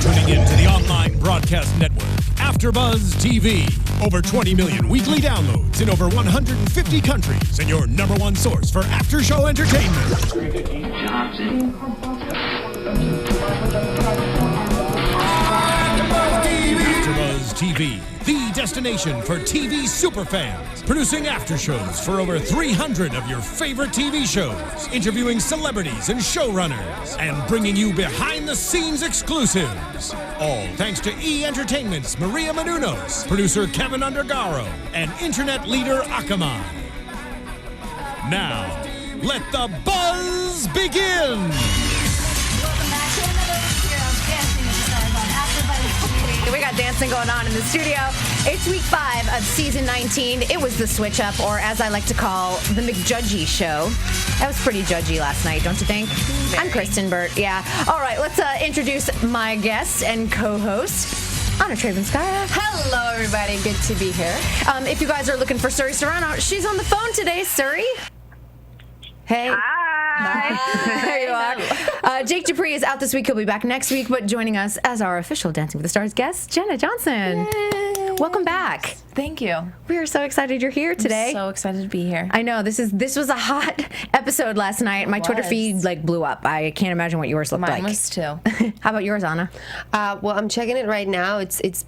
tuning in to the online broadcast network, AFTERBUZZ TV. Over 20 million weekly downloads in over 150 countries, and your number one source for after-show entertainment. Kristyn Johnson. AFTERBUZZ TV, the destination for TV superfans. Producing aftershows for over 300 of your favorite TV shows. Interviewing celebrities and showrunners. And bringing you behind-the-scenes exclusives. All thanks to E! Entertainment's Maria Menounos, producer Kevin Undergaro, and internet leader Akamai. Now, let the buzz begin! Welcome back to another year of Dancing with the Stars on AFTERBUZZ TV. We got dancing going on in the studio. It's week 5 of season 19. It was the switch up, or as I like to call, the McJudgy show. That was pretty judgy last night, don't you think? Very. I'm Kristyn Burtt, yeah. All right, let's introduce my guest and co-host, Trebunskaya. Hello, everybody. Good to be here. If you guys are looking for Suri Serrano, she's on the phone today. Suri? Hey. Hi. There you are. Jake Dupree is out this week. He'll be back next week, but joining us as our official Dancing with the Stars guest, Jenna Johnson. Yay. Welcome back. Thank you. We are so excited you're here today. I'm so excited to be here. I know this was a hot episode last night. My Twitter feed blew up. I can't imagine what yours looked like. Mine was too. How about yours, Anna? Well, I'm checking it right now. It's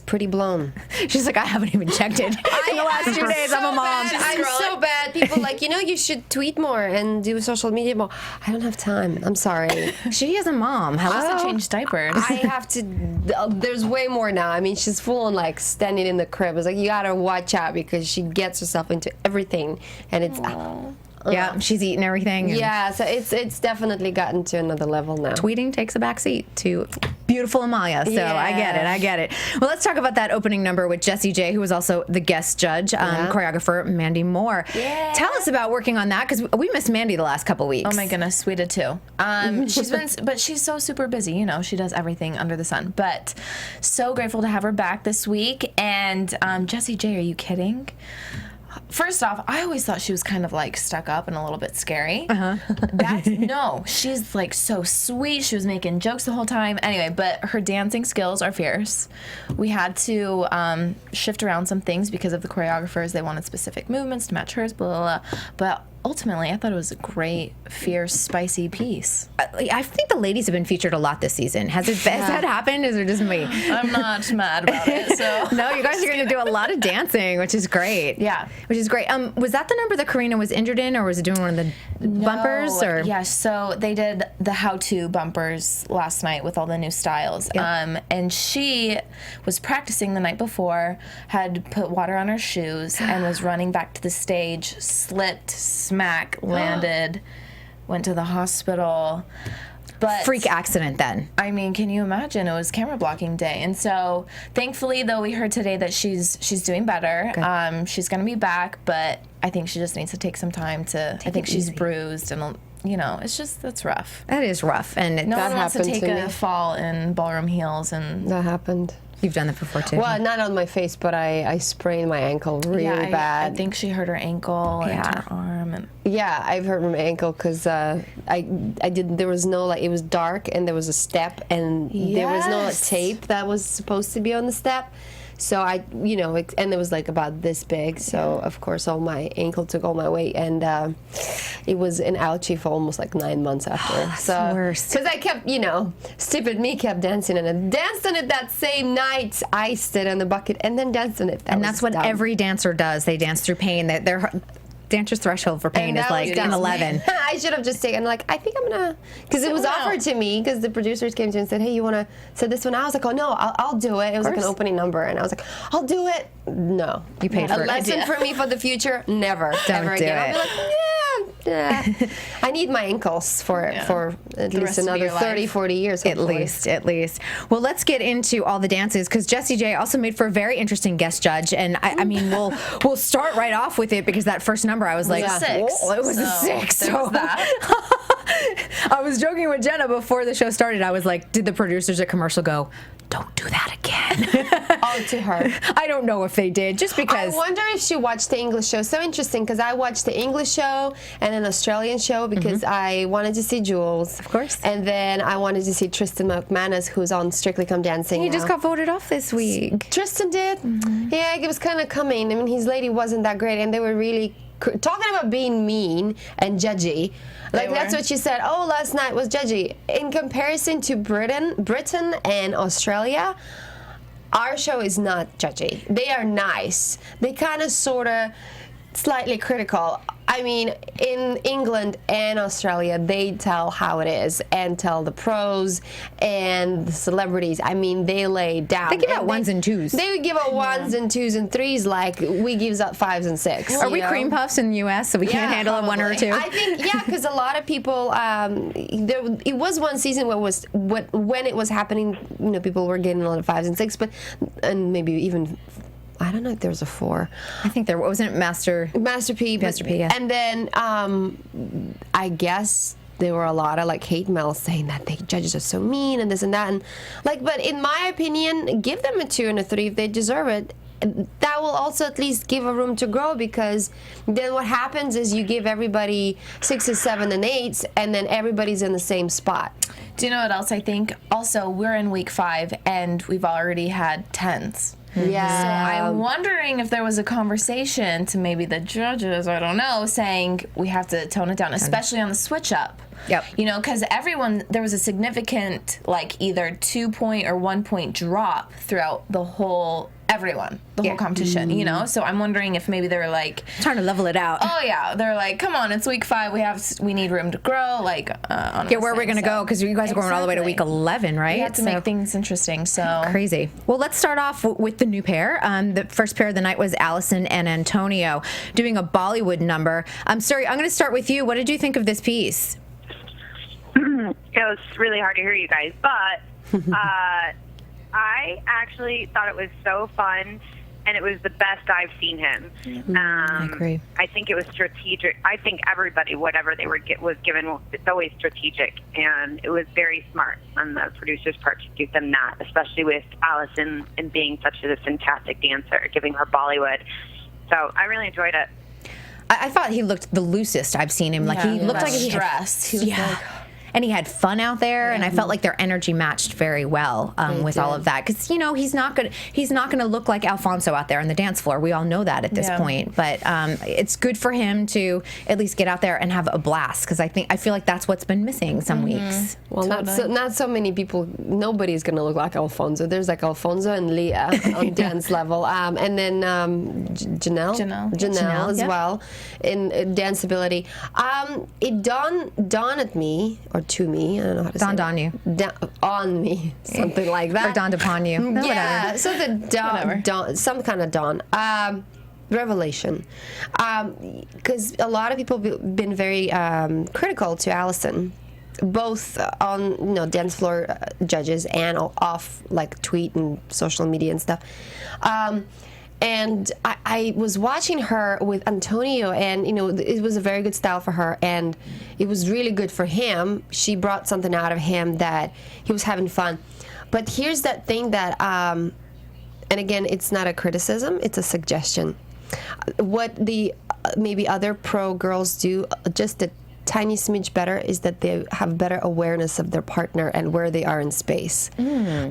pretty blown. She's like, I haven't even checked it in the last 2 days. I'm a mom. I'm so bad. People like, you should tweet more and do social media more. I don't have time. I'm sorry. She is a mom. Hello. She has to change diapers. I have to. There's way more now. I mean, she's full on like standing in the crib. It's like you gotta watch out because she gets herself into everything, and it's. Yeah, she's eating everything. Yeah, so it's definitely gotten to another level now. Tweeting takes a back seat to beautiful Amalia, so yeah. I get it. Well, let's talk about that opening number with Jessie J, who was also the guest judge, choreographer Mandy Moore. Yeah. Tell us about working on that, because we missed Mandy the last couple weeks. Oh my goodness, we did too. But she's so super busy, she does everything under the sun. But so grateful to have her back this week. And Jessie J, are you kidding? First off, I always thought she was kind of like stuck up and a little bit scary. No, she's like so sweet. She was making jokes the whole time. Anyway, but her dancing skills are fierce. We had to shift around some things because of the choreographers. They wanted specific movements to match hers, blah, blah, blah. But ultimately, I thought it was a great, fierce, spicy piece. I think the ladies have been featured a lot this season. Has that happened? Is it just me? I'm not mad about it. So no, you guys are going to do a lot of dancing, which is great. Yeah, which is great. Was that the number that Karina was injured in, or was it doing one of the bumpers? Or yeah, so they did the how-to bumpers last night with all the new styles. Yep. And she was practicing the night before, had put water on her shoes, and was running back to the stage, slipped, smack, landed, went to the hospital. But freak accident then. I mean, can you imagine? It was camera blocking day. And so thankfully, though, we heard today that she's doing better. She's going to be back, but I think she just needs to take some time to, I think she's bruised and, that's rough. That is rough. And no one wants to take a fall in ballroom heels. And that happened. You've done that before, too. Well, not on my face, but I sprained my ankle really bad. I think she hurt her ankle and her arm. And yeah, I've hurt my ankle because I did. There was no, it was dark and there was a step and there was no tape that was supposed to be on the step. So and it was about this big. So of course, all my ankle took all my weight, and it was an ouchie for almost 9 months after. That's the worst. Because I kept, stupid me kept dancing, and I danced on it that same night, iced it in the bucket, and then danced on it. That's what every dancer does. They dance through pain. Their dancer's threshold for pain is an 11. I should have just taken, I think I'm gonna, because it was offered to me, because the producers came to me and said, hey, you want to set this one out? I was like, oh no, I'll do it. It was an opening number, and I was like, I'll do it. No. You paid for it. A lesson for me for the future, never, ever again. I'll be like, I need my ankles for at least another 30, 40 years. Hopefully. At least. Well, let's get into all the dances, because Jessie J also made for a very interesting guest judge, and I mean, we'll start right off with it, because that first number I was like, it was a 6. It was a 6. So that. I was joking with Jenna before the show started. I was like, did the producers at commercial go, don't do that again? Oh, to her. I don't know if they did, just because. I wonder if she watched the English show. So interesting, because I watched the English show and an Australian show because I wanted to see Jules. Of course. And then I wanted to see Tristan McManus, who's on Strictly Come Dancing He now. just got voted off this week. Tristan did? Yeah, it was kind of coming. I mean, his lady wasn't that great, and they were really talking about being mean and judgy. Like, that's what you said. Oh, last night was judgy. In comparison to Britain and Australia, our show is not judgy. They are nice. They kind of, sort of, slightly critical. I mean, in England and Australia, they tell how it is and tell the pros and the celebrities. I mean, they lay down. They give out ones and twos. They would give out ones and twos and threes like we gives out fives and six. Are we cream puffs in the U.S., so we can't handle a one or a two? I think, yeah, because a lot of people, it was one season when it was happening, you know, people were getting a lot of fives and six, and maybe even, I don't know if there was a 4. I think there wasn't Master P. Yeah. And then I guess there were a lot of like hate mails saying that the judges are so mean and this and that, and like, but in my opinion, give them a 2 and a 3 if they deserve it. That will also at least give a room to grow, because then what happens is you give everybody 6s, 7s, and 8s, and then everybody's in the same spot. Do you know what else I think? Also, we're in week 5 and we've already had 10s. Yeah. So I'm wondering if there was a conversation to maybe the judges, I don't know, saying we have to tone it down, especially on the switch up. Yep. You know, because there was a significant, like, either 2-point or 1-point drop throughout the whole whole competition, you know? So I'm wondering if maybe they were like trying to level it out. Oh yeah, they're like, come on, it's week 5, we need room to grow, like where are we gonna go? Because you guys are going all the way to week 11, right? We have to make things interesting. So crazy. Well, let's start off with the new pair. The first pair of the night was Allison and Antonio doing a Bollywood number. Sorry, I'm gonna start with you. What did you think of this piece? It was really hard to hear you guys, but I actually thought it was so fun, and it was the best I've seen him. I agree. I think it was strategic. I think everybody, whatever they were was given, it's always strategic, and it was very smart on the producer's part to give them that, especially with Allison and being such a fantastic dancer, giving her Bollywood. So I really enjoyed it. I thought he looked the loosest I've seen him. Like, he looked like he stressed. He was like, and he had fun out there, and I felt like their energy matched very well with all of that. Because, you know, he's not gonna look like Alfonso out there on the dance floor. We all know that at this point. But it's good for him to at least get out there and have a blast. Because I feel like that's what's been missing some weeks. Well, not so many people. Nobody's gonna look like Alfonso. There's like Alfonso and Leah on dance level, and then Janelle as well in danceability. It dawned at me, or to me, I don't know how to say it. Dawned on you. On me, something like that. Or dawned upon you. No, Yeah, whatever. so the dawn, some kind of dawn. Revelation. Because a lot of people have been very critical to Allison, both on dance floor judges and off, like tweet and social media and stuff. And I was watching her with Antonio, and it was a very good style for her, and it was really good for him. She brought something out of him that he was having fun. But here's that thing that, and again, it's not a criticism, it's a suggestion. What the maybe other pro girls do just a tiny smidge better is that they have better awareness of their partner and where they are in space.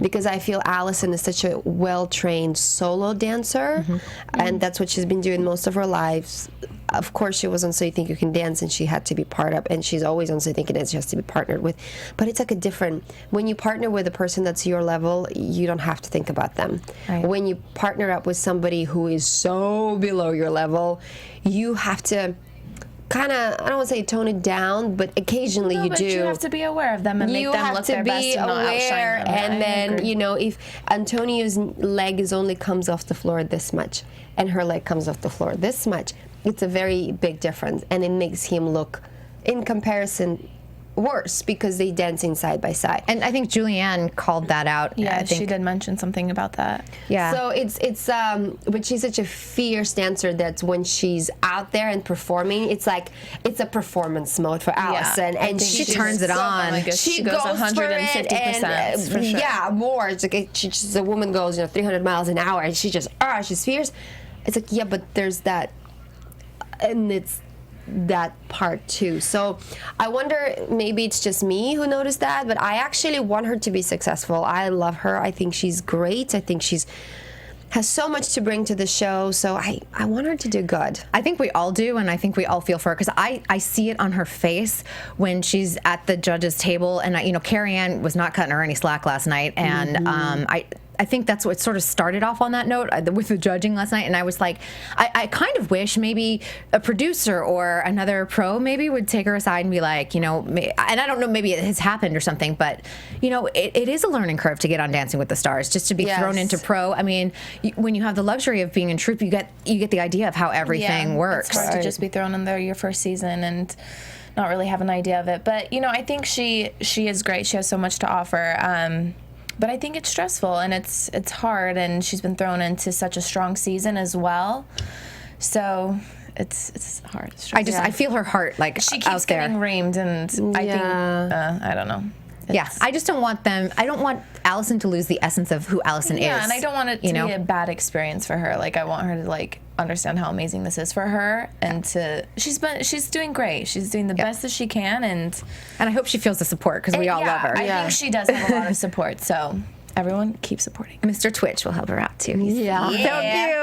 Because I feel Allison is such a well-trained solo dancer, and that's what she's been doing most of her life. Of course, she was on So You Think You Can Dance, and she had to be part of, and she's always on So You Think You Can Dance, she has to be partnered with. But it's like a different, when you partner with a person that's your level, you don't have to think about them. Right. When you partner up with somebody who is so below your level, you have to kind of, I don't want to say tone it down, but occasionally you do. You have to be aware of them and make them look their best and not outshine them. And then, if Antonio's leg only comes off the floor this much, and her leg comes off the floor this much, it's a very big difference, and it makes him look, in comparison, worse because they dancing side by side. And I think Julianne called that out. Yeah, I think she did mention something about that. Yeah. So but she's such a fierce dancer that when she's out there and performing, it's like it's a performance mode for Allison, and she turns it on. She goes 150% for sure. Yeah, more. It's like a woman goes 300 miles an hour, and she just she's fierce. It's like, yeah, but there's that, and it's that part too. So I wonder, maybe it's just me who noticed that, but I actually want her to be successful. I love her. I think she's great. I think has so much to bring to the show, so I want her to do good. I think we all do, and I think we all feel for her, because I see it on her face when she's at the judges' table, and Carrie Ann was not cutting her any slack last night, and I think that's what sort of started off on that note with the judging last night. And I was like, I kind of wish maybe a producer or another pro maybe would take her aside and be like, and I don't know, maybe it has happened or something, but, it is a learning curve to get on Dancing with the Stars, just to be thrown into pro. I mean, when you have the luxury of being in troupe, you get the idea of how everything works. It's hard to just be thrown in there your first season and not really have an idea of it. But, I think she is great. She has so much to offer. But I think it's stressful, and it's hard, and she's been thrown into such a strong season as well. So it's hard. It's I feel her heart she keeps out there. getting reamed, and I think I don't know. I just don't want them. I don't want Allison to lose the essence of who Allison is. Yeah, and I don't want it to be a bad experience for her. Like, I want her to understand how amazing this is for her, and she's doing great. She's doing the best that she can, and I hope she feels the support, because we all love her. I think she does have a lot of support. So everyone keep supporting. Mr. Twitch will help her out too. He's so cute.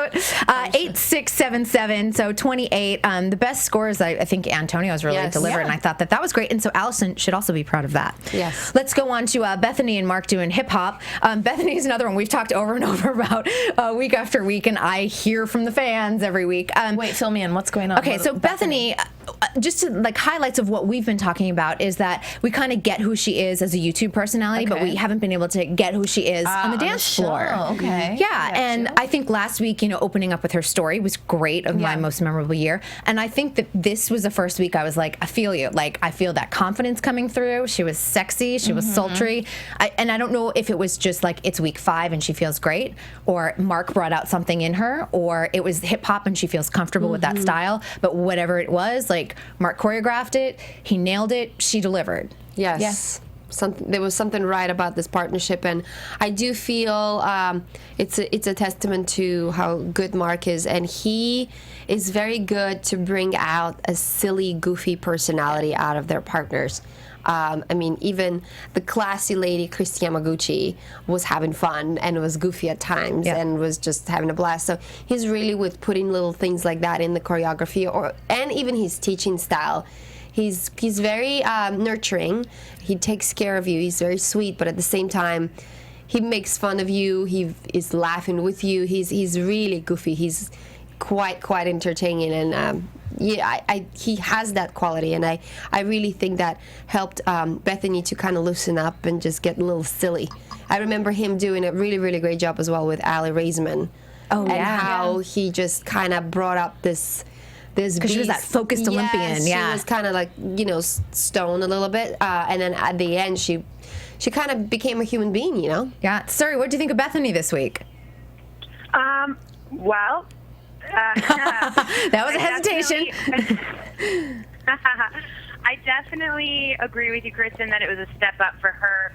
8677, so 28. The best scores I think Antonio's really delivered, and I thought that was great. And so Allison should also be proud of that. Yes. Let's go on to Bethany and Mark doing hip hop. Bethany is another one we've talked over and over about week after week, and I hear from the fans every week. Wait, fill me in. What's going on? Okay, so Bethany, just to, highlights of what we've been talking about is that we kind of get who she is as a YouTube personality, but we haven't been able to get who she is on the dance floor. Okay. Yeah, and I think last week, opening up with her story was great, of my most memorable year. And I think that this was the first week I was like, I feel you. I feel that confidence coming through. She was sexy. She was sultry. And I don't know if it was just it's week 5 and she feels great, or Mark brought out something in her, or it was hip hop and she feels comfortable with that style. But whatever it was, Mark choreographed it. He nailed it. She delivered. Yes. There was something right about this partnership, and I do feel it's a testament to how good Mark is, and he is very good to bring out a silly, goofy personality out of their partners. I mean, even the classy lady, Christy Yamaguchi, was having fun and was goofy at times and was just having a blast. So he's really with putting little things like that in the choreography, and even his teaching style. He's very nurturing. He takes care of you. He's very sweet, but at the same time, he makes fun of you. He is laughing with you. He's really goofy. He's quite entertaining, and he has that quality, and I really think that helped Bethany to kind of loosen up and just get a little silly. I remember him doing a really, really great job as well with Ali Raisman. Oh, and how he just kind of brought up this because she was that focused Olympian. She was kind of stoned a little bit, and then at the end she kind of became a human being, Yeah. Suri, what do you think of Bethany this week? Well, that was a hesitation. I definitely agree with you, Kristyn, that it was a step up for her.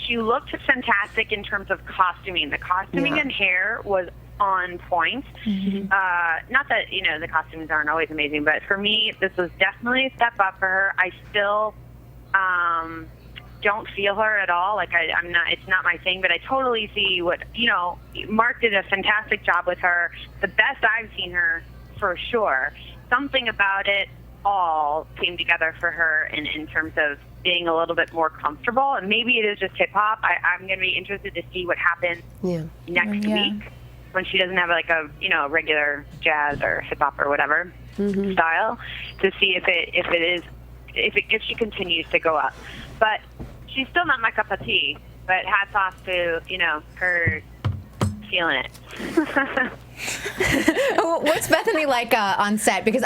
She looked fantastic in terms of costuming. The costuming and hair was on point. Not that, the costumes aren't always amazing, but for me, this was definitely a step up for her. I still don't feel her at all. I'm not, it's not my thing, but I totally see what, Mark did a fantastic job with her. The best I've seen her, for sure. Something about it all came together for her in terms of being a little bit more comfortable, and maybe it is just hip hop. I'm going to be interested to see what happens next week when she doesn't have a regular jazz or hip hop or whatever style, to see if she continues to go up. But she's still not my cup of tea. But hats off to her feeling it. What's Bethany like on set? Because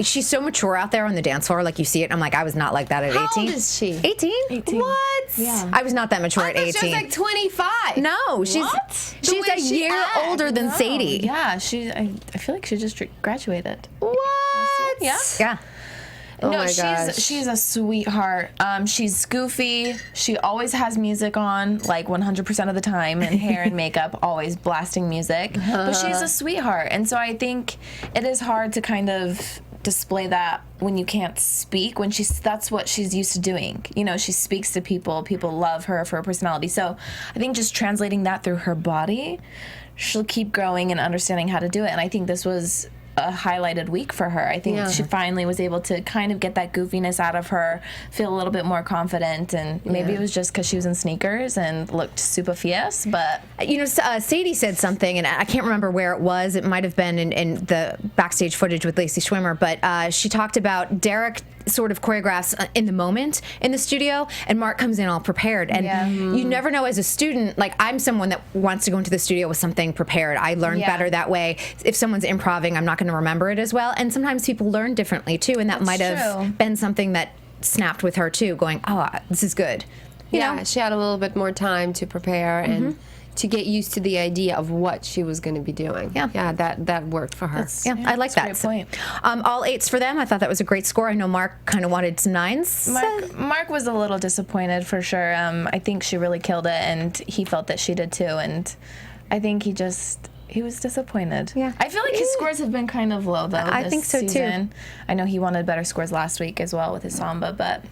she's so mature out there on the dance floor. Like you see it, and I'm like, I was not like that at 18. How old is she? 18? What? Yeah. I was not that mature at 18. She was like 25. No, she's a year older than Sadie. Yeah, I feel like she just graduated. What? Yeah. Yeah. Oh no, my gosh. she's a sweetheart. She's goofy. She always has music on, like 100% of the time, and hair and makeup, always blasting music. But she's a sweetheart, and so I think it is hard to kind of display that when you can't speak. That's what she's used to doing. She speaks to people. People love her for her personality. So I think just translating that through her body, she'll keep growing and understanding how to do it. And I think this was a highlighted week for her. I think she finally was able to kind of get that goofiness out of her, feel a little bit more confident, and maybe it was just because she was in sneakers and looked super fierce, but... Sadie said something, and I can't remember where it was. It might have been in the backstage footage with Lacey Schwimmer, but she talked about Derek sort of choreographs in the moment in the studio, and Mark comes in all prepared. And you never know as a student, like I'm someone that wants to go into the studio with something prepared. I learn better that way. If someone's improving, I'm not going to remember it as well. And sometimes people learn differently too, and that might have been something that snapped with her too, going, oh, this is good. You know? She had a little bit more time to prepare and to get used to the idea of what she was going to be doing. Yeah, that worked for her. I like that. That's a great point. All 8s for them. I thought that was a great score. I know Mark kind of wanted some 9s. Mark was a little disappointed for sure. I think she really killed it, and he felt that she did too. And I think he was disappointed. Yeah. I feel like his scores have been kind of low, though, I think so, season. too. I know he wanted better scores last week as well with his samba, but...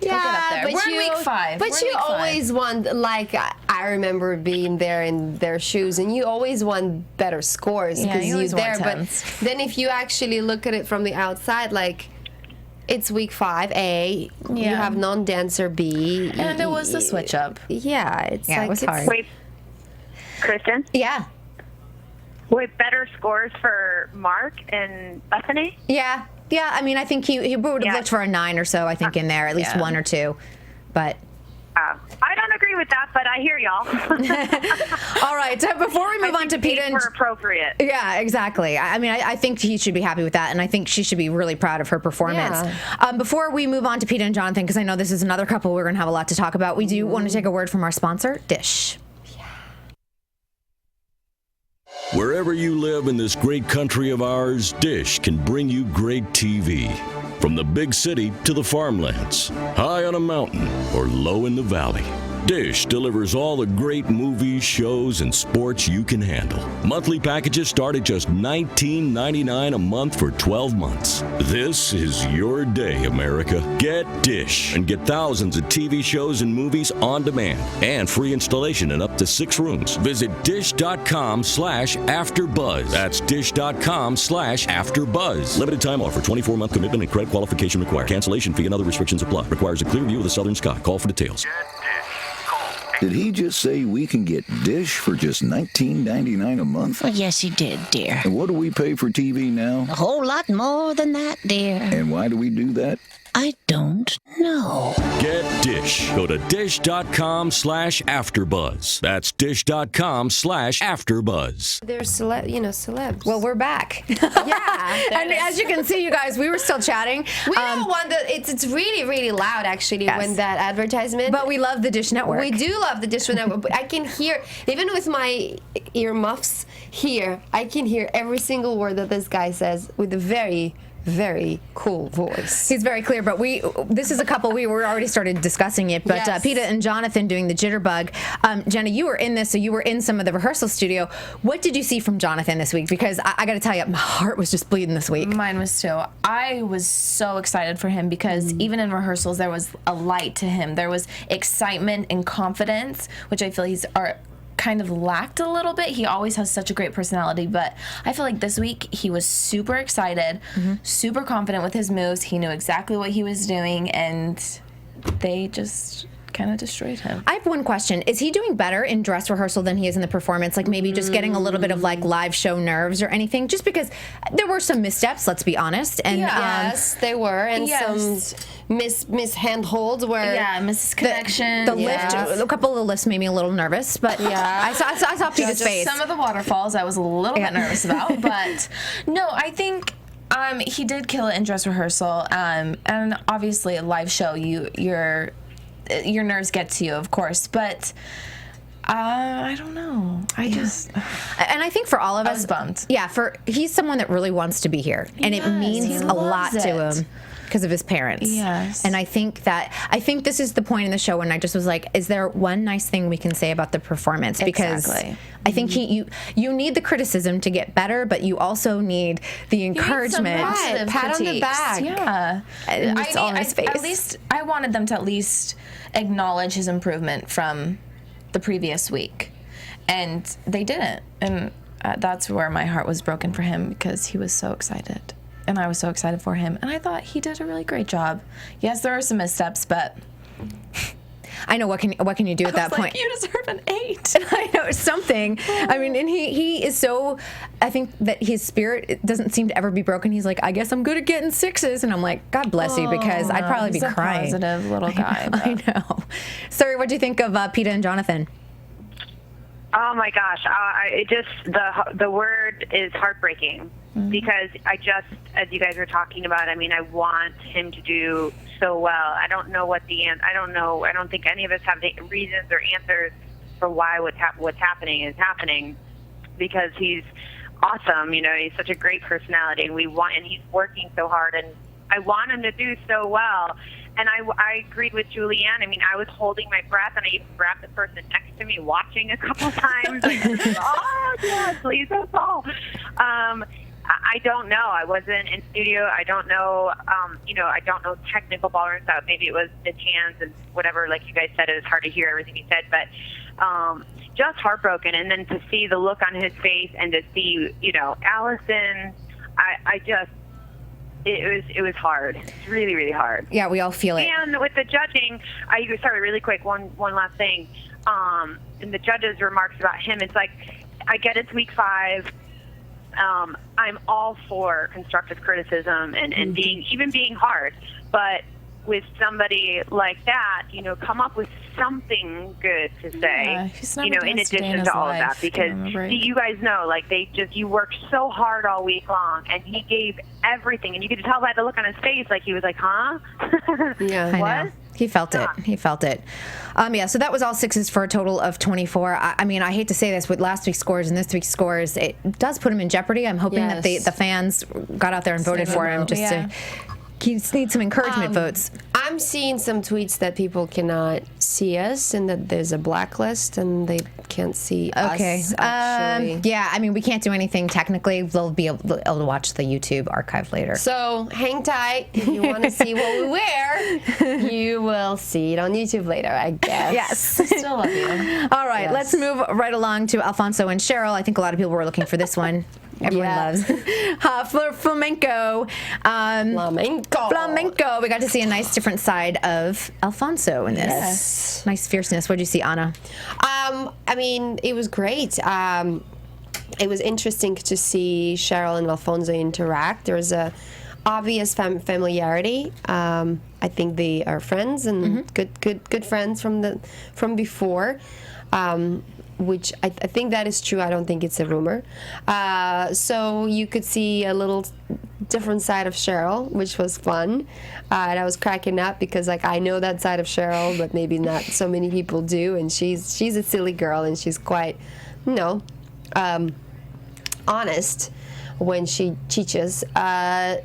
Yeah, but we're in week 5. But you always want, like, I remember being there in their shoes, and you always want better scores because you're there. But then if you actually look at it from the outside, like, it's week 5, A, you have non-dancer, B. And it was the switch up. Yeah, it was hard. Wait, Kristyn? Yeah. With better scores for Mark and Bethany? Yeah. Yeah, I mean, I think he would have looked for a 9 or so, I think, in there, at least 1 or 2. But... I don't agree with that, but I hear y'all. All right, so before we move on to Peter... were appropriate. Yeah, exactly. I mean, I think he should be happy with that, and I think she should be really proud of her performance. Yeah. Before we move on to Peter and Jonathan, because I know this is another couple we're going to have a lot to talk about, we do want to take a word from our sponsor, Dish. Wherever you live in this great country of ours, Dish can bring you great TV. From the big city to the farmlands, high on a mountain or low in the valley, Dish delivers all the great movies, shows, and sports you can handle. Monthly packages start at just $19.99 a month for 12 months. This is your day, America. Get Dish and get thousands of TV shows and movies on demand and free installation in up to 6 rooms. Visit dish.com/AfterBuzz. That's dish.com/AfterBuzz. Limited time offer, 24-month commitment and credit qualification required. Cancellation fee and other restrictions apply. Requires a clear view of the southern sky. Call for details. Did he just say we can get Dish for just $19.99 a month? Well, yes, he did, dear. And what do we pay for TV now? A whole lot more than that, dear. And why do we do that? I don't know. Get Dish. Go to dish.com/AfterBuzz. That's dish.com/AfterBuzz. They're celebs. Well, we're back. Yeah. And as you can see, you guys, we were still chatting. We don't want it's really, really loud, actually, when that advertisement. But we love the Dish Network. We do love the Dish Network. But I can hear, even with my earmuffs here, I can hear every single word that this guy says with a very, very cool voice. He's very clear, but this is a couple we were already started discussing it, but Peter and Jonathan doing the jitterbug. Jenna, you were in this, so you were in some of the rehearsal studio. What did you see from Jonathan this week? Because I got to tell you, my heart was just bleeding this week. Mine was too. I was so excited for him because even in rehearsals, there was a light to him. There was excitement and confidence, which I feel he's kind of lacked a little bit. He always has such a great personality, but I feel like this week he was super excited, super confident with his moves. He knew exactly what he was doing, and they just kind of destroyed him. I have one question. Is he doing better in dress rehearsal than he is in the performance? Like maybe just getting a little bit of like live show nerves or anything? Just because there were some missteps, let's be honest. And yes, they were. And some mishandholds where... Yeah, misconnection. The lift, a couple of the lifts made me a little nervous. But I saw Peter's face. Some of the waterfalls I was a little bit nervous about. But no, I think... he did kill it in dress rehearsal, and obviously a live show, your nerves get to you, of course. But I don't know. I and I think for all of us, I was bummed. Yeah, he's someone that really wants to be here, and it means a lot to him because of his parents. Yes. And I think this is the point in the show when I just was like, is there one nice thing we can say about the performance? Because I think you need the criticism to get better, but you also need the encouragement. Pat on the back. Yeah. And it's all in his face. At least I wanted them to at least acknowledge his improvement from the previous week. And they didn't. And that's where my heart was broken for him, because he was so excited. And I was so excited for him. And I thought he did a really great job. Yes, there are some missteps, but... I know, what can you do at that point? You deserve an 8. I know, something. I mean, and he is so, I think that his spirit doesn't seem to ever be broken. He's like, I guess I'm good at getting 6s. And I'm like, God bless you, because I'd probably be crying. He's a positive little guy. I know. Sorry, what do you think of Peta and Jonathan? Oh my gosh, the word is heartbreaking, because as you guys were talking about, I mean, I want him to do so well. I don't know I don't think any of us have the reasons or answers for why what's happening is happening, because he's awesome. You know, he's such a great personality, and he's working so hard, and I want him to do so well. And I agreed with Julianne. I mean, I was holding my breath, and I even grabbed the person next to me watching a couple times. Like, oh, yeah, please don't fall. I don't know. I wasn't in studio. I don't know, I don't know technical ballroom stuff. Maybe it was Mitch hands and whatever. Like you guys said, it was hard to hear everything he said. But just heartbroken. And then to see the look on his face and to see, Allison, it was hard. It's really, really hard. Yeah, we all feel it. And with the judging, sorry, really quick, one last thing. In the judges' remarks about him, it's like, I get it's week 5. I'm all for constructive criticism and being hard, but with somebody like that, come up with something good to say, in addition to all of that, because you guys know, like, you worked so hard all week long, and he gave everything, and you could tell by the look on his face, like he was like, huh? Yeah, what? I know. He felt it. He felt it. So that was all 6s for a total of 24. I mean, I hate to say this, with last week's scores and this week's scores, it does put him in jeopardy. I'm hoping that the fans got out there and voted for him just to... He needs some encouragement votes. I'm seeing some tweets that people cannot see us, and that there's a blacklist, and they can't see us, actually. Yeah, I mean, we can't do anything technically. They'll be able to watch the YouTube archive later. So hang tight. If you want to see what we wear, you will see it on YouTube later, I guess. Yes. Still love you. All right, let's move right along to Alfonso and Cheryl. I think a lot of people were looking for this one. Everyone loves flamenco. Flamenco. We got to see a nice different side of Alfonso in this. Yes. Nice fierceness. What did you see, Anna? I mean, it was great. It was interesting to see Cheryl and Alfonso interact. There was a obvious familiarity. I think they are friends and good friends from before. Which I think that is true. I don't think it's a rumor. So you could see a little different side of Cheryl, which was fun. And I was cracking up because, like, I know that side of Cheryl, but maybe not so many people do. And she's a silly girl, and she's quite, honest when she teaches. I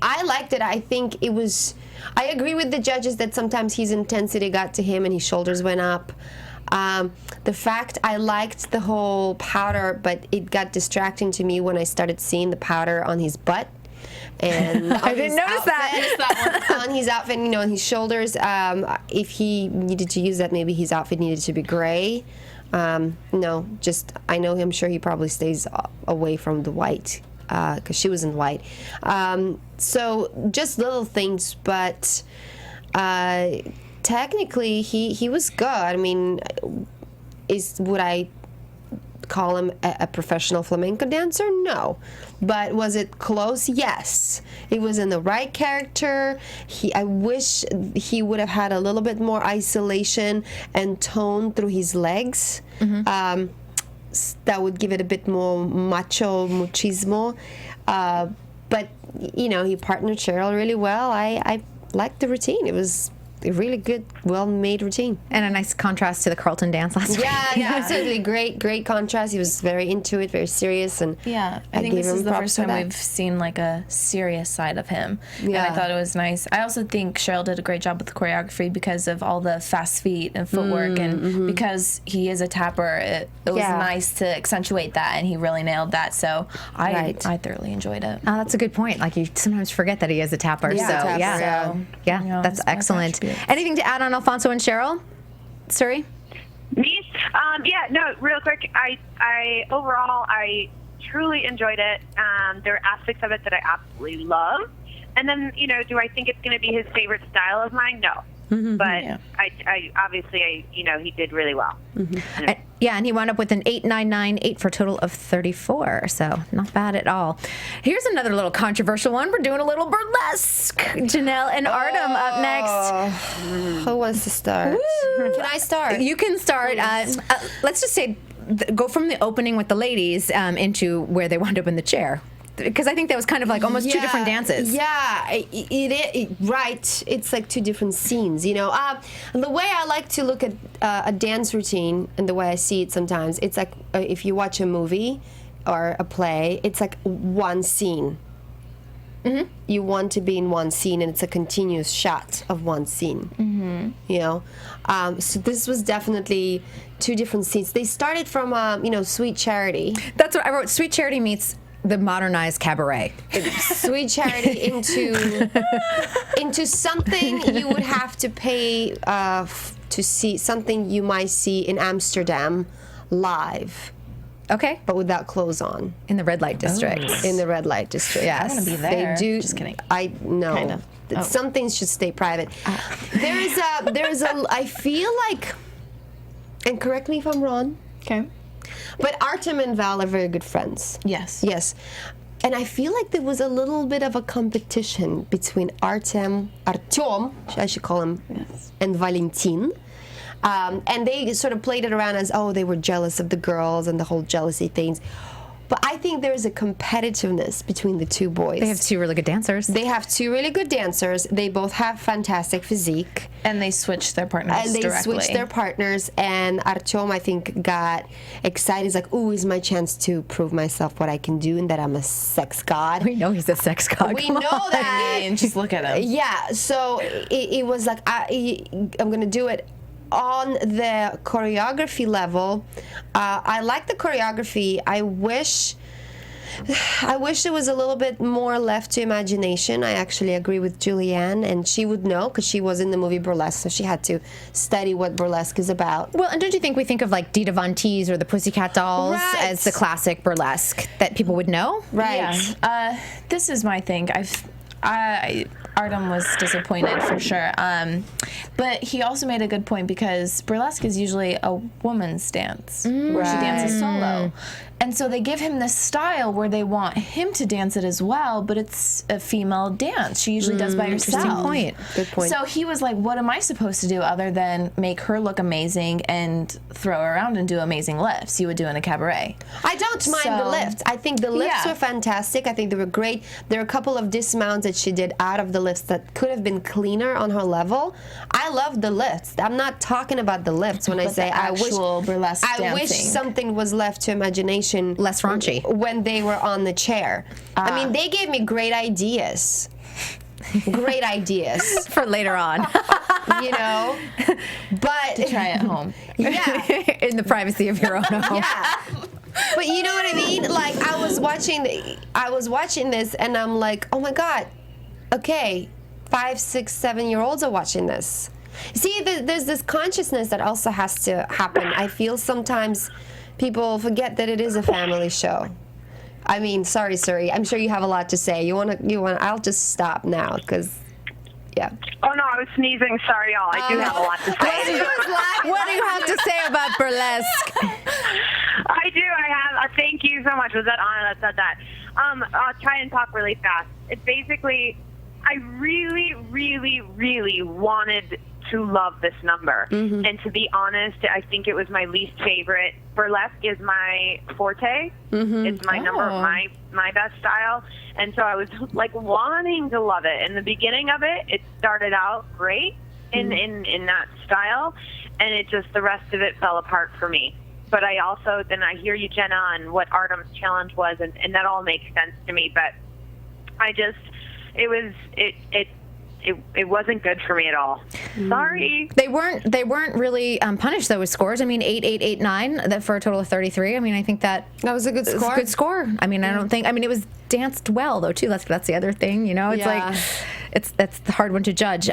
liked it. I think it was... I agree with the judges that sometimes his intensity got to him and his shoulders went up. The fact I liked the whole powder, but it got distracting to me when I started seeing the powder on his butt. And I didn't notice that. On his outfit, on his shoulders. If he needed to use that, maybe his outfit needed to be gray. No, just, I know him, sure he probably stays away from the white, because she was in white. So just little things, but technically, he was good. I mean, would I call him a professional flamenco dancer? No. But was it close? Yes. It was in the right character. I wish he would have had a little bit more isolation and tone through his legs. That would give it a bit more machismo. But, you know, he partnered Cheryl really well. I liked the routine. It was a really good, well-made routine. And a nice contrast to the Carlton dance last week. Yeah, absolutely. Great contrast. He was very into it, very serious. And I think this is the first time we've seen like a serious side of him. Yeah. And I thought it was nice. I also think Cheryl did a great job with the choreography because of all the fast feet and footwork. And because he is a tapper, it was nice to accentuate that, and he really nailed that. So I thoroughly enjoyed it. Oh, that's a good point. Like, you sometimes forget that he is a tapper. That's excellent. Anything to add on Alfonso and Cheryl? Suri? Me? Real quick. I overall, I truly enjoyed it. There are aspects of it that I absolutely love. And then, you know, do I think it's going to be his favorite style of mine? No. But I obviously, he did really well. And he wound up with an 8.998 for a total of 34, so not bad at all. Here's another little controversial one. We're doing a little burlesque. Janelle and Artem up next. Who wants to start? Woo. Can I start? You can start. Let's just say, go from the opening with the ladies into where they wound up in the chair. Because I think that was kind of like almost two different dances. Yeah, right. It's like two different scenes, you know. The way I like to look at a dance routine, and the way I see it sometimes, it's like if you watch a movie or a play, it's like one scene. You want to be in one scene, and it's a continuous shot of one scene. You know, so this was definitely two different scenes. They started from Sweet Charity. That's what I wrote. Sweet Charity meets the modernized cabaret. Sweet Charity into something you would have to pay to see, something you might see in Amsterdam live. Okay. But without clothes on. In the red light district. In the red light district. Yes. I'm going to be there. They do. Just kidding. I know. Kind of. Some things should stay private. There is a, I feel like, and correct me if I'm wrong. Okay. But Artem and Val are very good friends. Yes. Yes. And I feel like there was a little bit of a competition between Artem, I should call him, and Valentin. And they sort of played it around as, they were jealous of the girls and the whole jealousy things. But I think there's a competitiveness between the two boys. They have two really good dancers. They have two really good dancers. They both have fantastic physique. And they switched their partners And Artyom, I think, got excited. He's like, ooh, is my chance to prove myself what I can do and that I'm a sex god. We know he's a sex god. We know that. And just look at him. Yeah, so it was like, I'm going to do it. On the choreography level, I like the choreography. I wish there was a little bit more left to imagination. I actually agree with Julianne, and she would know because she was in the movie Burlesque, so she had to study what burlesque is about. Well, and don't you think we think of like Dita Von Teese or the Pussycat Dolls as the classic burlesque that people would know? Right. Yeah. This is my thing. Artem was disappointed for sure. But he also made a good point because burlesque is usually a woman's dance where she dances solo. And so they give him this style where they want him to dance it as well, but it's a female dance. She usually does by herself. Interesting point. Good point. So he was like, what am I supposed to do other than make her look amazing and throw her around and do amazing lifts you would do in a cabaret? I don't mind the lifts. I think the lifts were fantastic. I think they were great. There are a couple of dismounts that she did out of the lifts that could have been cleaner on her level. I love the lifts. I'm not talking about the lifts when I say I wish burlesque I wish something was left to imagination. Less raunchy. When they were on the chair. I mean, they gave me great ideas. Great ideas. For later on. You know? But to try at home. Yeah. In the privacy of your own home. Yeah. But you know what I mean? Like, I was watching this and I'm like, oh my God, okay, 5, 6, 7-year-olds are watching this. See, there's this consciousness that also has to happen. I feel sometimes people forget that it is a family show. I mean, sorry, Suri. I'm sure you have a lot to say. You want? I'll just stop now because Yeah. Oh, no, I was sneezing. Sorry, y'all. I do have a lot to say. What do you have to say about burlesque? I do. I have. Thank you so much. Was that Anna that said that? I'll try and talk really fast. It's basically, I really, really, really wanted to love this number. Mm-hmm. And to be honest, I think it was my least favorite. Burlesque is my forte. Mm-hmm. It's my number, my best style. And so I was like wanting to love it. In the beginning of it, it started out great in that style, and it just, the rest of it fell apart for me. But I also, then I hear you, Jenna, on what Artem's challenge was, and that all makes sense to me. But I just, it wasn't good for me at all. Sorry. They weren't really punished though with scores. I mean, 8, 8, 8, 9 that for a total of 33. I mean, I think that was a good score. It was a good score. I mean, I don't think. I mean, it was danced well though too. That's the other thing. You know, it's like that's the hard one to judge.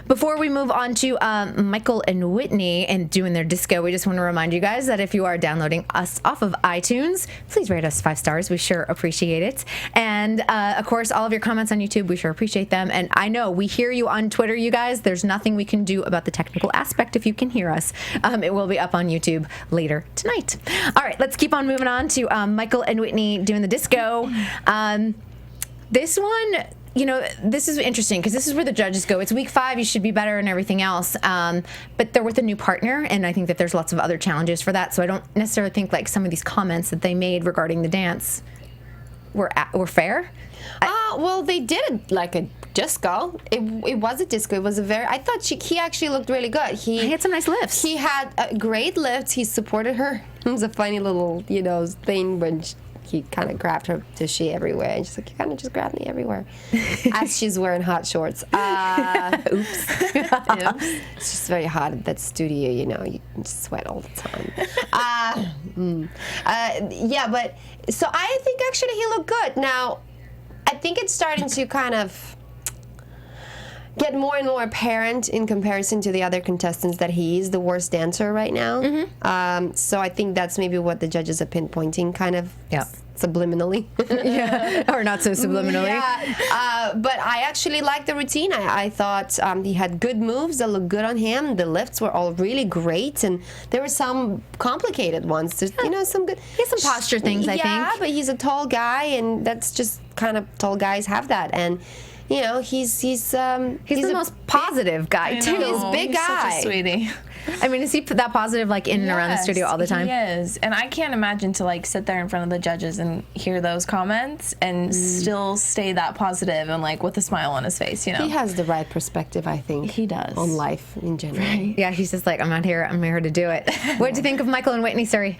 Before we move on to Michael and Whitney and doing their disco, we just want to remind you guys that if you are downloading us off of iTunes, please rate us 5 stars. We sure appreciate it. And of course, all of your comments on YouTube, we sure appreciate them. And I know we hear you on Twitter, you guys. There's nothing we can do about the technical aspect if you can hear us. It will be up on YouTube later tonight. All right, let's keep on moving on to Michael and Whitney doing the disco. This one, you know, this is interesting because this is where the judges go. It's week 5. You should be better and everything else. But they're with a new partner, and I think that there's lots of other challenges for that. So I don't necessarily think like some of these comments that they made regarding the dance were fair. Well, they did like a disco. It was a disco. It was a very. I thought he actually looked really good. He had some nice lifts. He had great lifts. He supported her. It was a funny little, thing when he kind of grabbed her tushy everywhere, and she's like, "You kind of just grabbed me everywhere," as she's wearing hot shorts. Oops. It's just very hot at that studio. You sweat all the time. But so I think actually he looked good. Now, I think it's starting to kind of get more and more apparent in comparison to the other contestants that he is the worst dancer right now. Mm-hmm. So I think that's maybe what the judges are pinpointing, kind of subliminally. Or not so subliminally. But I actually liked the routine. I thought he had good moves that looked good on him. The lifts were all really great, and there were some complicated ones. There's, some good. He has some posture things, I think. Yeah, but he's a tall guy, and that's just kind of tall guys have that. And he's the most positive guy too. He's a big guy. Such a sweetie. I mean, is he that positive, like in and around the studio all the time? He is, and I can't imagine to like sit there in front of the judges and hear those comments and still stay that positive and like with a smile on his face. He has the right perspective, I think. He does on life in general. Right. Yeah, he's just like, I'm here to do it. What did you think of Michael and Whitney, Suri?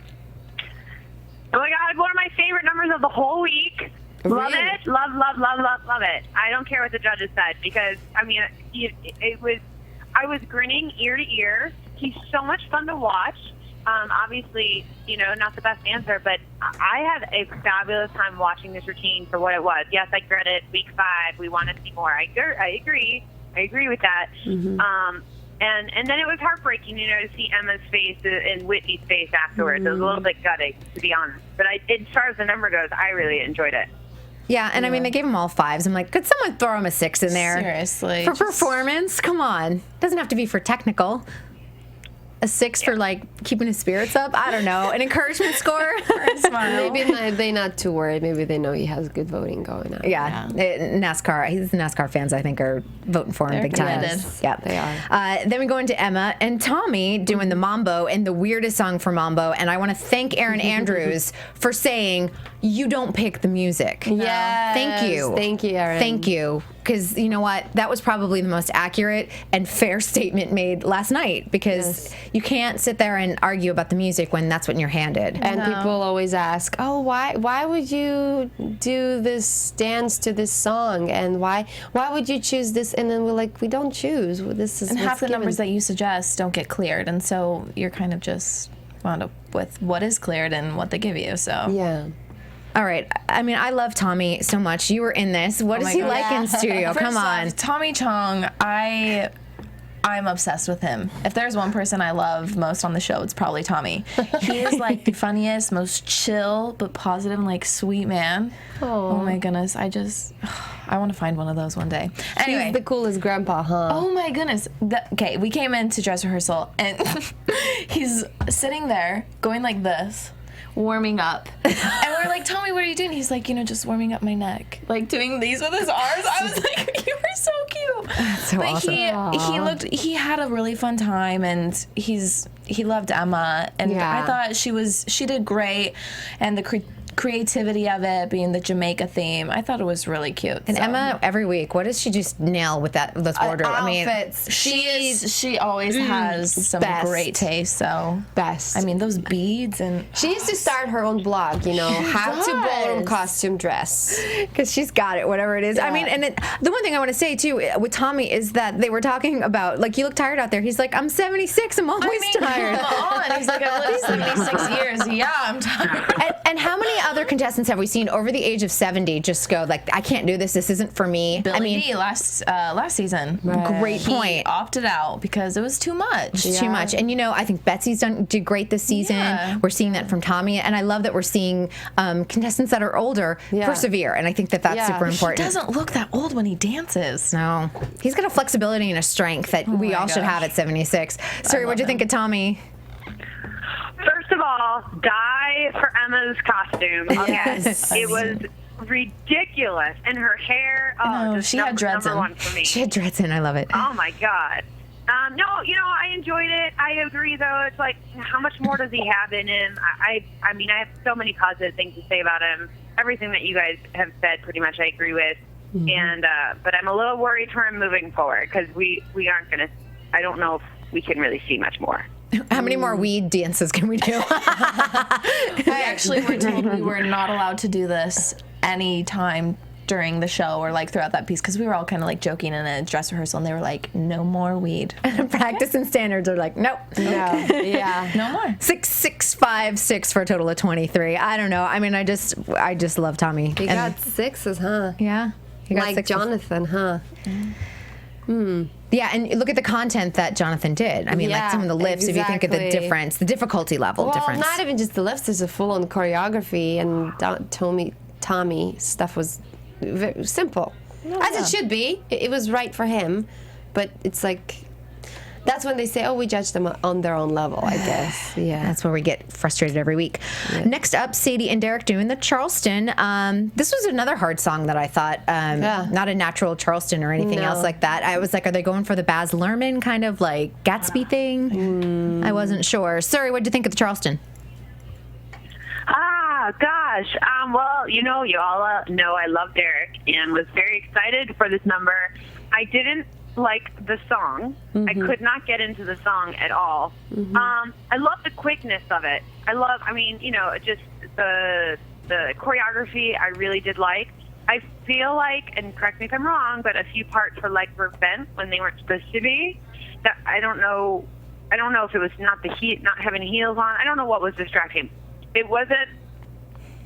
Oh my God, one of my favorite numbers of the whole week. Love it. Love it. I don't care what the judges said because, I mean, I was grinning ear to ear. He's so much fun to watch. Obviously, not the best dancer, but I had a fabulous time watching this routine for what it was. Yes, I get it. Week 5, we want to see more. I agree. I agree with that. Mm-hmm. And then it was heartbreaking, to see Emma's face and Whitney's face afterwards. It was a little bit gutting, to be honest. But as far as the number goes, I really enjoyed it. Yeah, and I mean, they gave them all 5s. I'm like, could someone throw him a 6 in there? Seriously. For performance? Come on. Doesn't have to be for technical. A 6 for, like, keeping his spirits up? I don't know. An encouragement score? Maybe they're not too worried. Maybe they know he has good voting going on. Yeah. NASCAR fans, I think, are voting for him big time. Yeah, they are. Then we go into Emma and Tommy doing the Mambo and the weirdest song for Mambo. And I want to thank Aaron Andrews for saying, you don't pick the music. Yeah. Thank you. Thank you, Aaron. Thank you. Because you know what? That was probably the most accurate and fair statement made last night because you can't sit there and argue about the music when that's what you're handed. And people always ask, oh, why would you do this dance to this song? And why would you choose this? And then we're like, we don't choose. This is and half the numbers that you suggest don't get cleared. And so you're kind of just wound up with what is cleared and what they give you. So yeah. All right. I mean, I love Tommy so much. You were in this. What is he like in studio? Come on. Tommy Chong, I I'm obsessed with him. If there's one person I love most on the show, it's probably Tommy. He is like the funniest, most chill but positive and like sweet man. Oh my goodness, I want to find one of those one day. Anyway, he's the coolest grandpa, huh? Oh my goodness. Okay, we came into dress rehearsal and he's sitting there going like this, warming up. And we're like, Tommy, what are you doing? He's like, just warming up my neck. Like doing these with his arms. I was like, you were so cute. That's so awesome. He had a really fun time, and he loved Emma, and I thought she did great, and the creativity of it being the Jamaica theme, I thought it was really cute. And Emma, every week, what does she just nail with those wardrobe? Outfits. She always has some great taste. So I mean, those beads, and she used to start her own blog. How to ballroom costume dress, because she's got it, whatever it is. Yeah. I mean, and the one thing I want to say too with Tommy is that they were talking about, like, you look tired out there. He's like, I'm 76. I'm always tired. Come on. He's like, I lived 76 years. Yeah, I'm tired. And how many other contestants have we seen over the age of 70 just go like, I can't do this. This isn't for me. Billy D last season. Right. Great point. He opted out because it was too much. Too much. And I think Betsy's did great this season. Yeah. We're seeing that from Tommy, and I love that we're seeing contestants that are older persevere. And I think that's super important. He doesn't look that old when he dances. No, he's got a flexibility and a strength that we all should have at 76. Suri, what'd you think of Tommy? First of all, die for Emma's costume. Yes. It was ridiculous. And her hair, she had dreads number in. one for me. She had dreads in. I love it. Oh, my God. No, I enjoyed it. I agree, though. It's like, how much more does he have in him? I mean, I have so many positive things to say about him. Everything that you guys have said, pretty much, I agree with. Mm-hmm. And but I'm a little worried for him moving forward, because we aren't going to, I don't know if we can really see much more. How many more weed dances can we do? We actually were told we were not allowed to do this any time during the show or like throughout that piece, because we were all kind of like joking in a dress rehearsal, and they were like, no more weed. Practice and standards are like, nope. No. Yeah. No more. 6, 6, 5, 6 for a total of 23. I don't know. I mean, I just love Tommy. He got 6s, huh? Yeah. He got like 6s. Jonathan, huh? Yeah, and look at the content that Jonathan did. I mean, like some of the lifts, if you think of the difference, the difficulty level difference. Well, not even just the lifts, there's a full-on choreography, and Tommy stuff was very simple. As it should be. It was right for him, but it's like, that's when they say, we judge them on their own level, I guess. Yeah. That's where we get frustrated every week. Yeah. Next up, Sadie and Derek doing the Charleston. This was another hard song that I thought, not a natural Charleston or anything else like that. I was like, are they going for the Baz Luhrmann kind of like Gatsby thing? I wasn't sure. Suri, what did you think of the Charleston? Gosh. Well, you all know I love Derek and was very excited for this number. I didn't like the song. I could not get into the song at all. I love the quickness of it. Just the choreography I really did like. I feel like, and correct me if I'm wrong, but a few parts were bent when they weren't supposed to be. That I don't know if it was not having heels on. I don't know what was distracting. It wasn't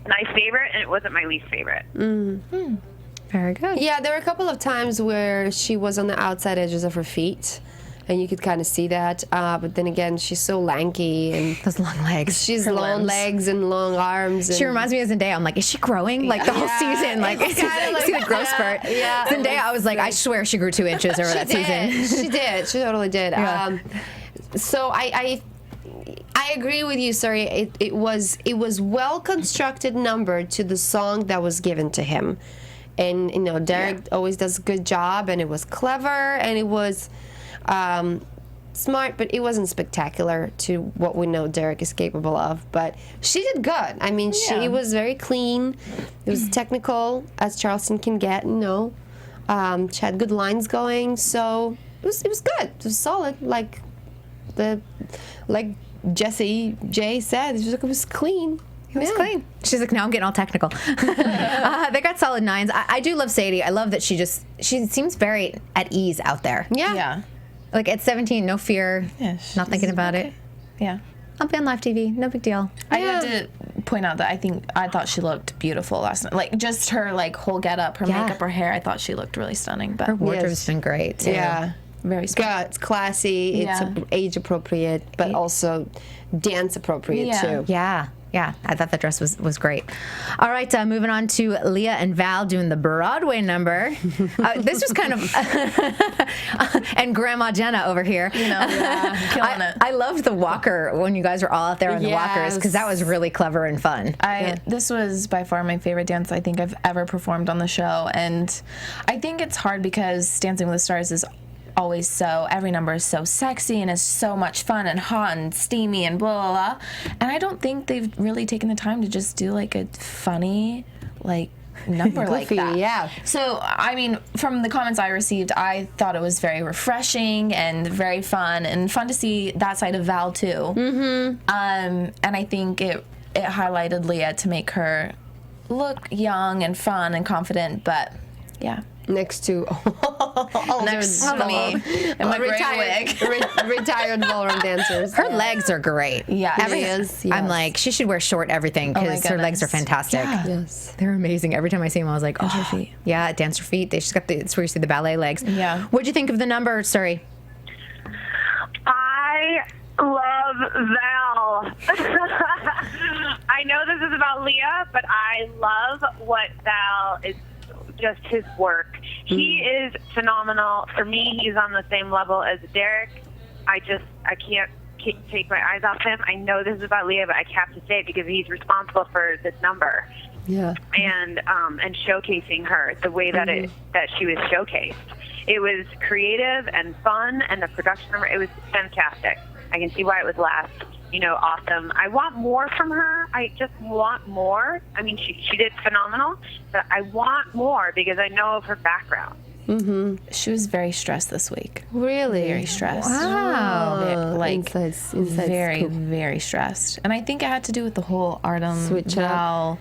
my favorite, and it wasn't my least favorite. Very good. Yeah, there were a couple of times where she was on the outside edges of her feet, and you could kind of see that. But then again, she's so lanky, and those long legs. She's long legs and long arms. And she reminds me of Zendaya. I'm like, is she growing? Like the whole season, like see the growth spurt. Yeah. Zendaya, I was like, I swear she grew 2 inches over that season. She did. She totally did. Yeah. So I agree with you, Suri. It was well constructed number to the song that was given to him. And, Derek always does a good job, and it was clever, and it was smart, but it wasn't spectacular to what we know Derek is capable of. But she did good. I mean, she was very clean. It was technical, as Charleston can get, She had good lines going, so it was good. It was solid, like Jessie J said. It was clean. It was clean. She's like, now I'm getting all technical. They got solid 9s. I do love Sadie. I love that she seems very at ease out there. Yeah. Like at 17, no fear, not thinking about it. Yeah. I'll be on live TV. No big deal. I have to point out that I thought she looked beautiful last night. Like just her whole getup, her makeup, her hair. I thought she looked really stunning. But her wardrobe's been great too. Yeah. Very smart. It's classy. It's age appropriate, but also dance appropriate too. Yeah, I thought that dress was great. All right, moving on to Leah and Val doing the Broadway number. This was kind of... and Grandma Jenna over here. Killing it. I loved the walker when you guys were all out there on the walkers, because that was really clever and fun. This was by far my favorite dance I think I've ever performed on the show. And I think it's hard because Dancing with the Stars is always every number is so sexy and is so much fun and hot and steamy and blah, blah, blah. And I don't think they've really taken the time to just do like a funny, like, number like that. Yeah. So, I mean, from the comments I received, I thought it was very refreshing and very fun to see that side of Val too. Mm-hmm. And I think it highlighted Leah to make her look young and fun and confident, but yeah. Next to me and my gray wig. Retired ballroom dancers. Her legs are great. Yeah, I'm like, she should wear short everything because her legs are fantastic. Yeah. Yes, they're amazing. Every time I see them, I was like, oh, her feet. Yeah, dancer feet. She's got it's where you see the ballet legs. Yeah. What'd you think of the number, Suri? I love Val. I know this is about Leah, but I love what Val is. Just his work. He is phenomenal. For me, he's on the same level as Derek. I can't take my eyes off him. I know this is about Leah, but I have to say it because he's responsible for this number. Yeah. And showcasing her the way that that she was showcased. It was creative and fun, and the production, it was fantastic. I can see why it was last. Awesome. I want more from her. I just want more. I mean, she did phenomenal, but I want more because I know of her background. Mm-hmm. She was very stressed this week. Really? Very stressed. Wow. Very stressed. And I think it had to do with the whole Artem, switch Val,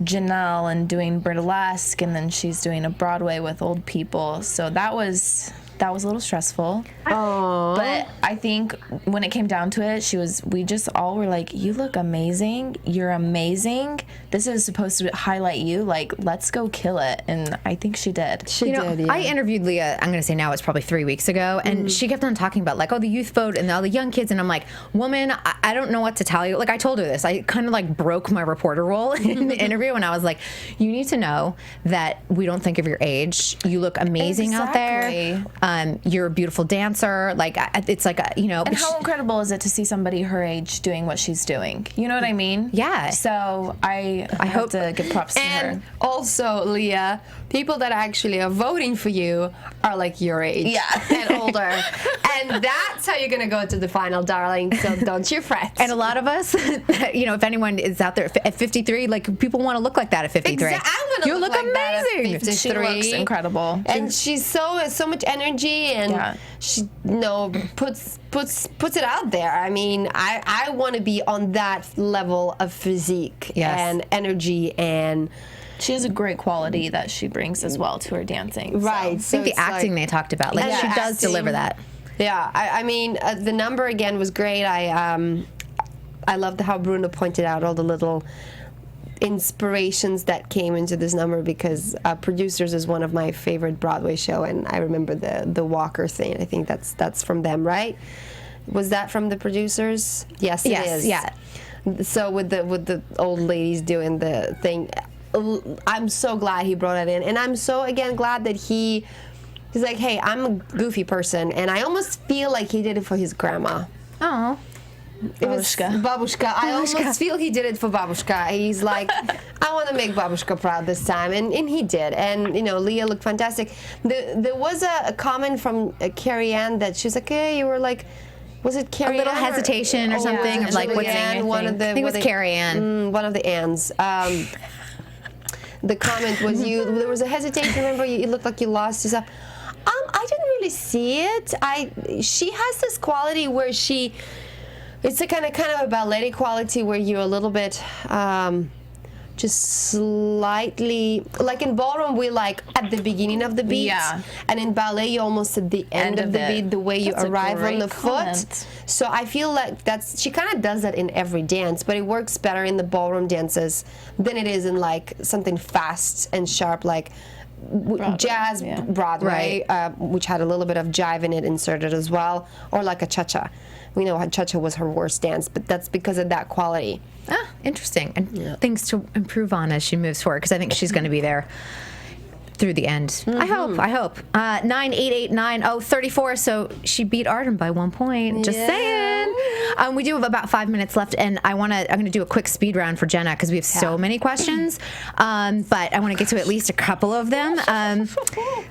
Janelle, and doing burlesque, and then she's doing a Broadway with old people. So that was a little stressful. Aww. But I think when it came down to it, we just all were like, you look amazing. You're amazing. This is supposed to highlight you. Like, let's go kill it. And I think she did. She did, yeah. I interviewed Leah, I'm going to say now it's probably 3 weeks ago, and she kept on talking about, like, the youth vote and all the young kids, and I'm like, woman, I don't know what to tell you. Like, I told her this. I kind of, like, broke my reporter role in the interview, and I was like, you need to know that we don't think of your age. You look amazing out there. You're a beautiful dancer. Like, it's like, And how incredible is it to see somebody her age doing what she's doing? You know what I mean? Yeah. So I hope to give props to her. And also, Leah, people that actually are voting for you are like your age and older. And that's how you're going to go to the final, darling. So don't you fret. And a lot of us, if anyone is out there at 53, like, people want to look like that at 53. Exactly. I'm going to You look like amazing. That at 53. She looks incredible. And she's so much energy, and she puts it out there. I mean, I want to be on that level of physique and energy, and she has a great quality that she brings as well to her dancing. Right. So I think the acting they talked about, like, she does deliver that. Yeah. I mean, the number again was great. I loved how Bruno pointed out all the little inspirations that came into this number, because Producers is one of my favorite Broadway show, and I remember the Walker thing. I think that's from them, right? Was that from the Producers? Yes, it is. Yeah. So with the old ladies doing the thing, I'm so glad he brought it in, and I'm so glad that he's like, hey, I'm a goofy person, and I almost feel like he did it for his grandma. Oh. Babushka. I almost feel he did it for Babushka. He's like, I want to make Babushka proud this time, and he did. And Leah looked fantastic. There was a comment from Carrie Ann that she's like, hey, you were like, was it Carrie Ann? A little hesitation or something. Yeah, like, what's Ann, I think it was Carrie Ann. One of the Anns. The comment was there was a hesitation. Remember, you looked like you lost yourself. I didn't really see it. She has this quality where it's a kind of a ballet quality where you're a little bit just slightly, like in ballroom we're like at the beginning of the beat, and in ballet you're almost at the end of the beat, the way you arrive on the foot. So I feel like she kind of does that in every dance, but it works better in the ballroom dances than it is in like something fast and sharp like jazz Broadway, which had a little bit of jive in it inserted as well, or like a cha-cha. We know how cha-cha was her worst dance, but that's because of that quality. Ah, interesting. And things to improve on as she moves forward, because I think she's going to be there through the end. Mm-hmm. I hope. 9889034. So she beat Arden by 1 point. Just saying. We do have about 5 minutes left, and I'm going to do a quick speed round for Jenna because we have so many questions. But I want to get to at least a couple of them.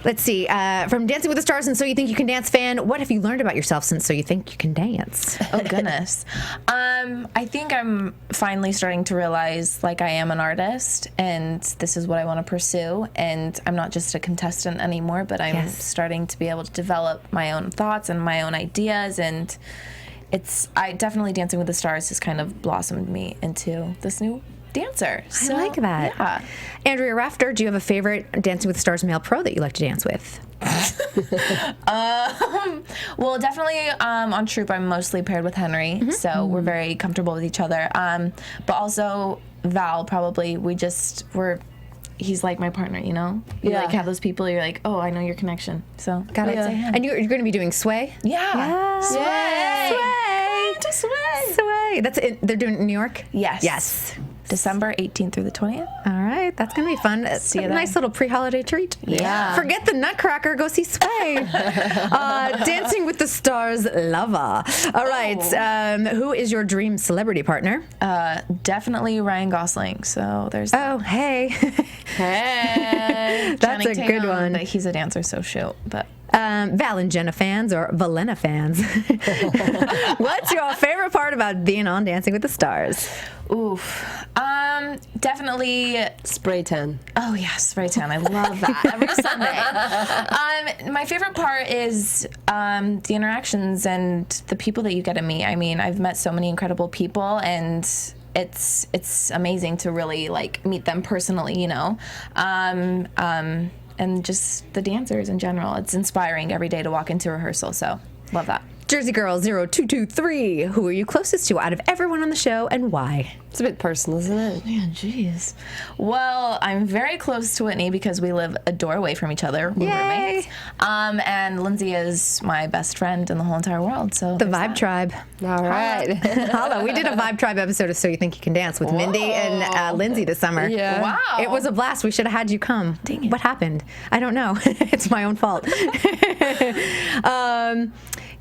Let's see. From Dancing with the Stars and So You Think You Can Dance fan, what have you learned about yourself since So You Think You Can Dance? Oh, goodness. I think I'm finally starting to realize, like, I am an artist, and this is what I want to pursue, and I'm not just a contestant anymore, but I'm starting to be able to develop my own thoughts and my own ideas, and I definitely Dancing with the Stars has kind of blossomed me into this new dancer. So, I like that. Yeah. Andrea Rafter, do you have a favorite Dancing with the Stars male pro that you like to dance with? Well, definitely on Troop, I'm mostly paired with Henry, so we're very comfortable with each other. But also Val, probably, he's like my partner, you know? You like have those people, you're like, oh, I know your connection. So, gotta say him. And you're going to be doing Sway? Yeah. Sway. That's it. They're doing it in New York? Yes. December 18th through the 20th. All right, that's going to be fun. It's a nice little pre-holiday treat. Yeah. Forget the Nutcracker, go see Sway. Dancing with the Stars lover. All right, who is your dream celebrity partner? Definitely Ryan Gosling. So there's hey. Hey. That's a good one. But he's a dancer, so shoot. But Val and Jenna fans or Valena fans. What's your favorite part about being on Dancing with the Stars? Oof. Definitely spray tan. Oh yeah, spray tan. I love that every Sunday. My favorite part is the interactions and the people that you get to meet. I mean, I've met so many incredible people, and it's amazing to really like meet them personally, you know. And just the dancers in general. It's inspiring every day to walk into rehearsal, so love that. Jersey Girl 0223, who are you closest to out of everyone on the show and why? It's a bit personal, isn't it? Yeah, jeez. Well, I'm very close to Whitney because we live a door away from each other. We're roommates. And Lindsay is my best friend in the whole entire world. So the Vibe Tribe. All right. Holla. We did a Vibe Tribe episode of So You Think You Can Dance with Mindy and Lindsay this summer. Yeah. Wow. It was a blast. We should have had you come. Dang it. What happened? I don't know. It's my own fault.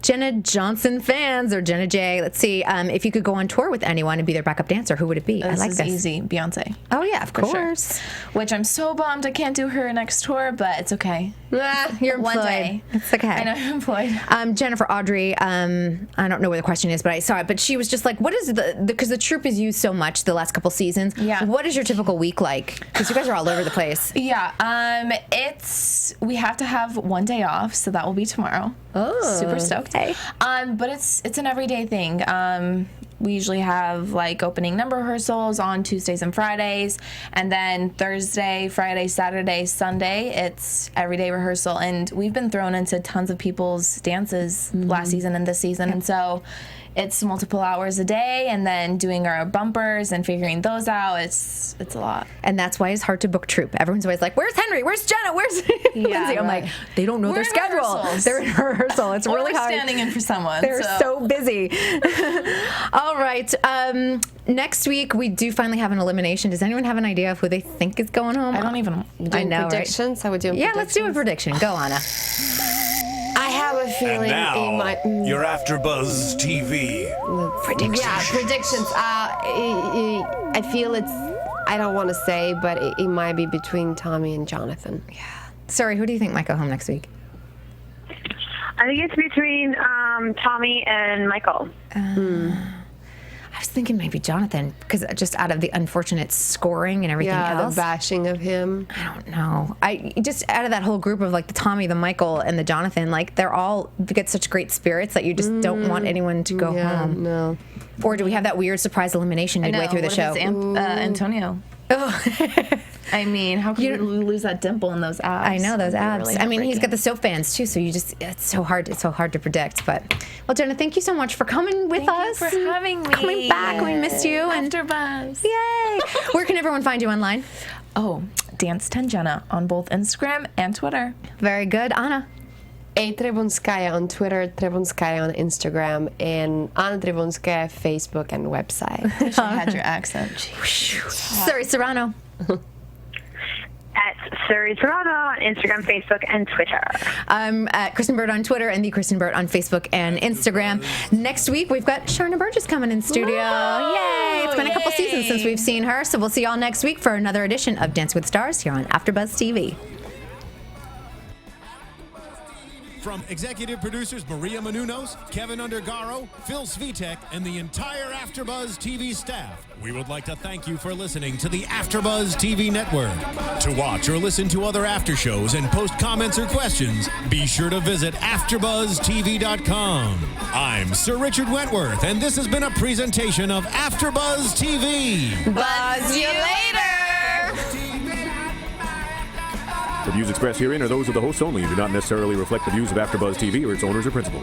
Jenna Johnson fans or Jenna J. Let's see. If you could go on tour with anyone and be their backup dancer, who would it be? This I like is this. easy. Beyonce. Oh yeah, of course. Sure. Which I'm so bummed I can't do her next tour, but it's okay. You're employed. One day. It's okay. I know you're employed. Jennifer Audrey. I don't know where the question is, but I saw it. But she was just like, "What is because the troupe is used so much the last couple seasons? Yeah. What is your typical week like? Because you guys are all over the place. Yeah. We have to have one day off, so that will be tomorrow. Oh, super stoked. Okay. But it's an everyday thing. We usually have like opening number rehearsals on Tuesdays and Fridays, and then Thursday, Friday, Saturday, Sunday, it's everyday rehearsal. And we've been thrown into tons of people's dances last season and this season, and so it's multiple hours a day, and then doing our bumpers and figuring those out. It's a lot. And that's why it's hard to book troupe. Everyone's always like, "Where's Henry? Where's Jenna? Where's Lindsay?" I'm like, they don't know their schedule. Rehearsals. They're in rehearsal. It's really hard. Standing in for someone. They're so busy. All right. Next week we do finally have an elimination. Does anyone have an idea of who they think is going home? I don't even. I know. Predictions. Right? How we doing? Yeah, let's do a prediction. Go, Anna. I have a feeling And now, your AfterBuzz TV predictions. Yeah, predictions. I feel I don't want to say, but it might be between Tommy and Jonathan. Yeah. Sorry, who do you think might go home next week? I think it's between Tommy and Michael. I was thinking maybe Jonathan, because just out of the unfortunate scoring and everything else. The bashing of him. I don't know. I just out of that whole group of like the Tommy, the Michael, and the Jonathan, like they're all get such great spirits that you just don't want anyone to go home. No. Or do we have that weird surprise elimination midway through the show? Antonio. I mean, how can you lose that dimple in those abs? I know those abs. Really I mean, he's got the soap fans too, so it's so hard to predict. But well, Jenna, thank you so much for coming with us. Thank you for having me. Coming back, we missed you. AfterBuzz. Yay! Where can everyone find you online? Oh, Dance10Jenna on both Instagram and Twitter. Very good. Anna? Trebunskaya on Twitter, Trebunskaya on Instagram, and Anna Trebunskaya Facebook and website. I wish I had your accent. Surrey Serrano? At Surrey Serrano on Instagram, Facebook, and Twitter. I'm at Kristyn Burtt on Twitter and the Kristyn Burtt on Facebook and Instagram. Next week, we've got Sharna Burgess coming in studio. Whoa, yay! It's been a couple seasons since we've seen her, so we'll see y'all next week for another edition of Dance with Stars here on AfterBuzz TV. From executive producers Maria Menounos, Kevin Undergaro, Phil Svitek, and the entire AfterBuzz TV staff, we would like to thank you for listening to the AfterBuzz TV network. To watch or listen to other after shows and post comments or questions, be sure to visit AfterBuzzTV.com. I'm Sir Richard Wentworth, and this has been a presentation of AfterBuzz TV. Buzz you later! The views expressed herein are those of the hosts only and do not necessarily reflect the views of AfterBuzz TV or its owners or principals.